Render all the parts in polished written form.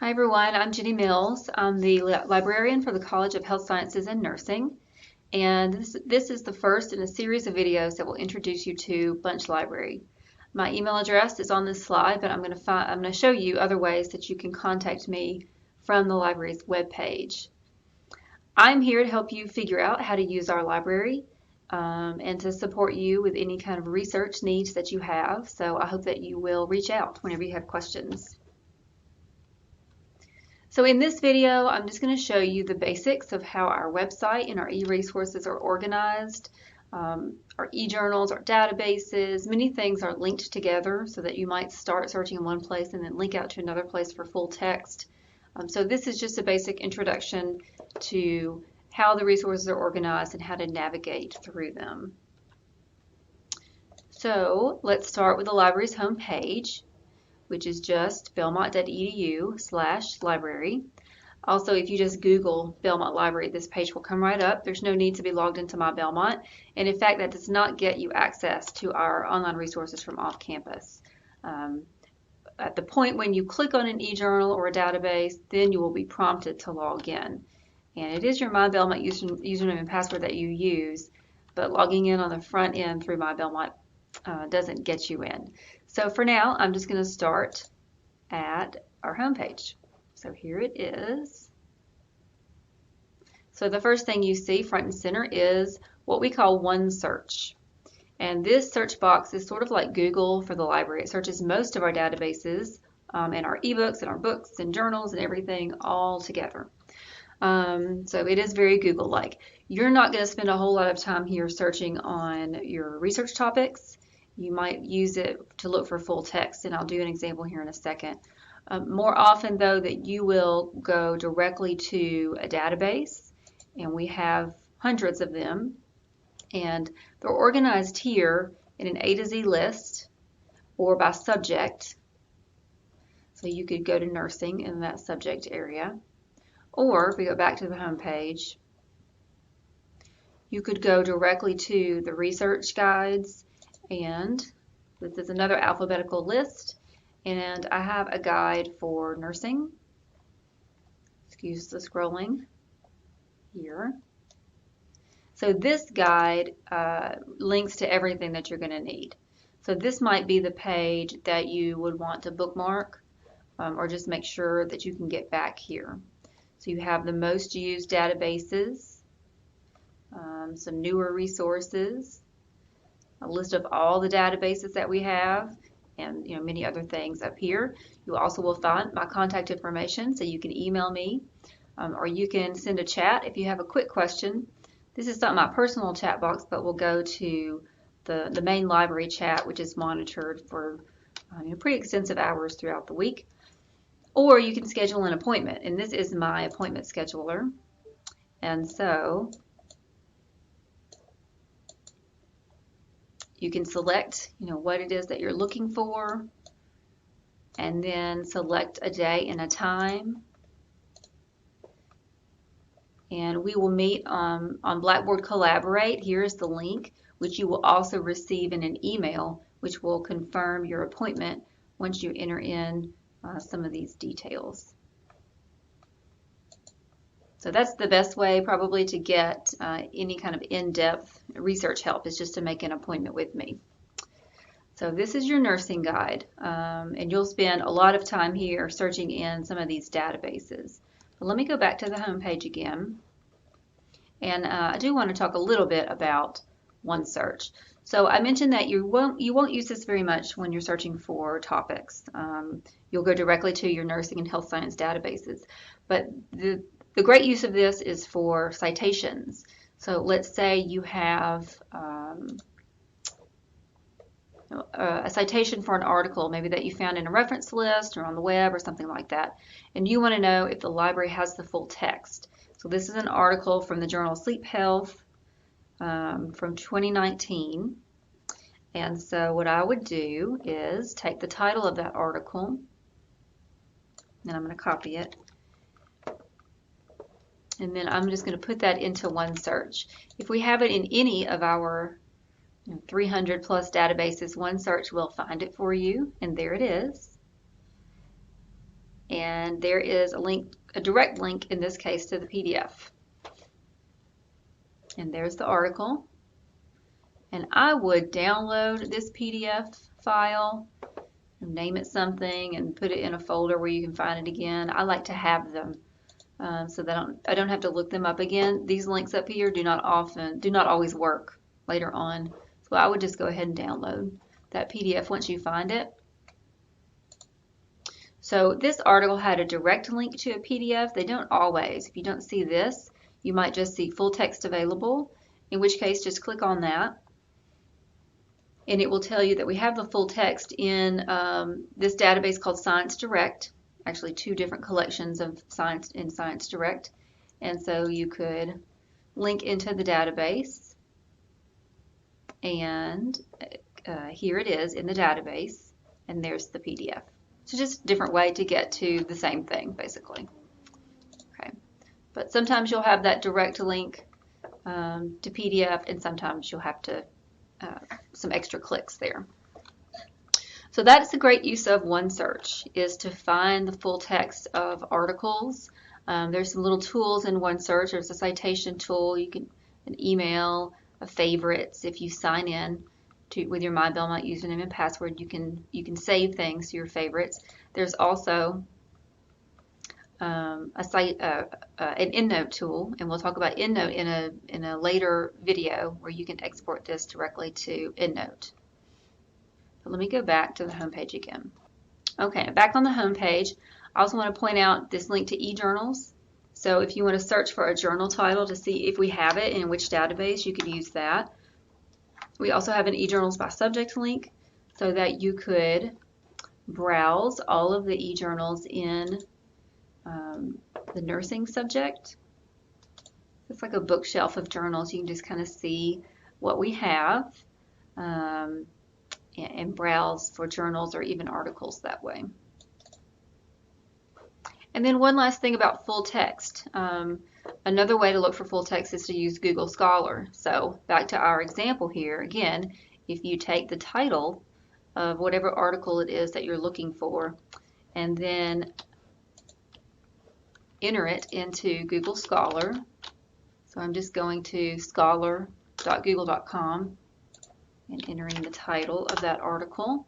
Hi everyone, I'm Jenny Mills. I'm the librarian for the College of Health Sciences and Nursing, and this is the first in a series of videos that will introduce you to Bunch Library. My email address is on this slide, but I'm going to show you other ways that you can contact me from the library's webpage. I'm here to help you figure out how to use our library and to support you with any kind of research needs that you have. So I hope that you will reach out whenever you have questions. So in this video, I'm just going to show you the basics of how our website and our e-resources are organized. Our e-journals, our databases, many things are linked together so that you might start searching in one place and then link out to another place for full text. So this is just a basic introduction to how the resources are organized and how to navigate through them. So let's start with the library's homepage, which is just belmont.edu/library. Also, if you just Google Belmont Library, this page will come right up. There's no need to be logged into My Belmont. And in fact, that does not get you access to our online resources from off campus. At the point when you click on an e-journal or a database, then you will be prompted to log in. And it is your My Belmont username and password that you use, but logging in on the front end through My Belmont doesn't get you in. So for now, I'm just going to start at our homepage. So here it is. So the first thing you see front and center is what we call OneSearch. And this search box is sort of like Google for the library. It searches most of our databases and our ebooks and our books and journals and everything all together. So it is very Google-like. You're not going to spend a whole lot of time here searching on your research topics. You might use it to look for full text, and I'll do an example here in a second. More often, though, that you will go directly to a database, and we have hundreds of them, and they're organized here in an A to Z list or by subject. So you could go to nursing in that subject area. Or if we go back to the home page, you could go directly to the research guides, and this is another alphabetical list, and I have a guide for nursing. Excuse the scrolling here. So this guide links to everything that you're going to need. So this might be the page that you would want to bookmark or just make sure that you can get back here. So you have the most used databases, some newer resources, a list of all the databases that we have, and many other things up here. You also will find my contact information, so you can email me or you can send a chat if you have a quick question. This is not my personal chat box, but we'll go to the main library chat, which is monitored for pretty extensive hours throughout the week. Or you can schedule an appointment, and this is my appointment scheduler. And so you can select what it is that you're looking for, and then select a day and a time. And we will meet on Blackboard Collaborate. Here's the link, which you will also receive in an email, which will confirm your appointment once you enter in some of these details. So that's the best way probably to get any kind of in-depth research help, is just to make an appointment with me. So this is your nursing guide, and you'll spend a lot of time here searching in some of these databases. But let me go back to the home page again, and I do want to talk a little bit about OneSearch. So I mentioned that you won't use this very much when you're searching for topics. You'll go directly to your nursing and health science databases. But the great use of this is for citations. So let's say you have a citation for an article, maybe that you found in a reference list or on the web or something like that, and you want to know if the library has the full text. So this is an article from the journal Sleep Health from 2019. And so what I would do is take the title of that article, and I'm going to copy it, and then I'm just going to put that into OneSearch. If we have it in any of our 300 plus databases, OneSearch will find it for you, and there it is. and there is a direct link in this case to the PDF. And there's the article. And I would download this PDF file, name it something, and put it in a folder where you can find it again. I like to have them so that I don't have to look them up again. These links up here do not always work later on. So I would just go ahead and download that PDF once you find it. So this article had a direct link to a PDF. They don't always. If you don't see this, you might just see full text available, in which case just click on that. And it will tell you that we have the full text in this database called Science Direct, actually 2 different collections of science in Science Direct. And so you could link into the database, and here it is in the database, and there's the PDF. So just a different way to get to the same thing, basically. Okay. But sometimes you'll have that direct link to PDF, and sometimes you'll have to some extra clicks there. So that's a great use of OneSearch, is to find the full text of articles. There's some little tools in OneSearch. There's a citation tool. You can an email, a favorites. If you sign in with your MyBelmont username and password, you can save things to your favorites. There's also an EndNote tool, and we'll talk about EndNote in a later video where you can export this directly to EndNote. But let me go back to the home page again. Okay, back on the home page, I also want to point out this link to eJournals. So if you want to search for a journal title to see if we have it and in which database, you could use that. We also have an eJournals by subject link so that you could browse all of the eJournals in the nursing subject. It's like a bookshelf of journals. You can just kind of see what we have and browse for journals or even articles that way. And then one last thing about full text. Another way to look for full text is to use Google Scholar. So back to our example here, again, if you take the title of whatever article it is that you're looking for and then enter it into Google Scholar. So I'm just going to scholar.google.com and entering the title of that article.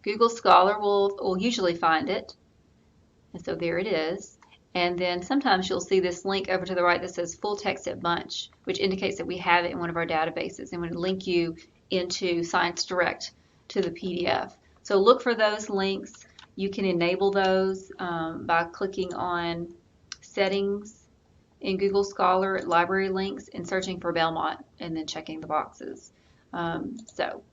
Google Scholar will usually find it. And so there it is. And then sometimes you'll see this link over to the right that says Full Text at Bunch, which indicates that we have it in one of our databases and would link you into Science Direct to the PDF. So look for those links. You can enable those by clicking on Settings in Google Scholar, Library Links, and searching for Belmont and then checking the boxes. So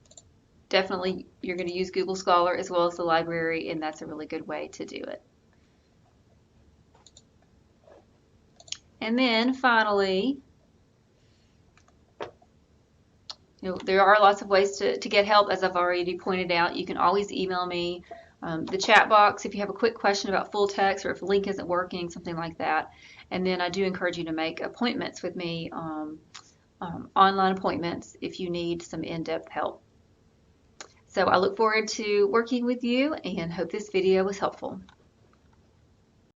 definitely you're going to use Google Scholar as well as the library, and that's a really good way to do it. And then finally, there are lots of ways to get help, as I've already pointed out. You can always email me. The chat box if you have a quick question about full text or if a link isn't working, something like that. And then I do encourage you to make appointments with me, online appointments, if you need some in-depth help. So I look forward to working with you and hope this video was helpful.